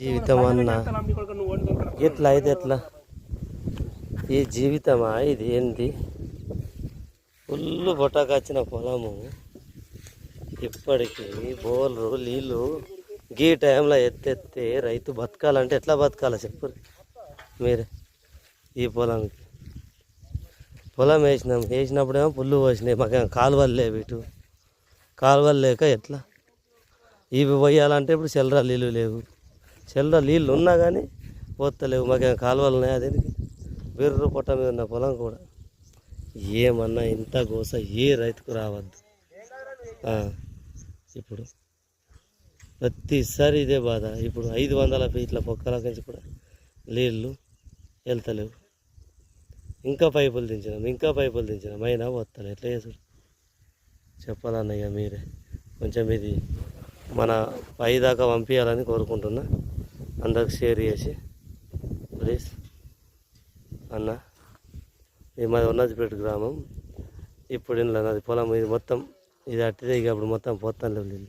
జీవితం అన్న ఎట్లా అయితే ఎట్లా ఈ జీవితమా ఇది ఏంది ఫుల్ పొట్టకొచ్చిన పొలము ఇప్పటికీ బోర్లు నీళ్ళు గీ టైంలో ఎత్తెత్తే రైతు బతకాలంటే ఎట్లా బతకాలో చెప్పు మీరే ఈ పొలానికి పొలం వేసినప్పుడేమో పుల్లు పోసినాయి మాకేమో కాలువలు లేవు ఇటు కాలువలు లేక ఎట్లా ఇవి పోయాలంటే ఇప్పుడు చెల్లరా నీళ్ళు లేవు చెల్లరా నీళ్ళు ఉన్నా కానీ పోతలేవు మాకేమో కాలువలు ఉన్నాయి అది బెర్రు పొట్ట మీద ఉన్న పొలం కూడా ఏమన్నా ఇంత గోస ఏ రైతుకు రావద్దు ఇప్పుడు ప్రతిసారి ఇదే బాధ ఇప్పుడు 500 ఫీట్ల పొక్కల నుంచి కూడా నీళ్ళు వెళ్తలేవు ఇంకా పైపులు దించినాం అయినా పోతాను ఎట్లా చేసుడు చెప్పాలన్నయ్య మీరే కొంచెం ఇది మన పై దాకా పంపించాలని కోరుకుంటున్నా అందరికి షేర్ చేసి ప్లీజ్ అన్న ఇది మాది ఉన్నదిపేట గ్రామం ఇప్పుడు ఇంట్లో నాది పొలం ఇది మొత్తం ఇది అట్టిదే ఇక అప్పుడు మొత్తం పోతాను లేదు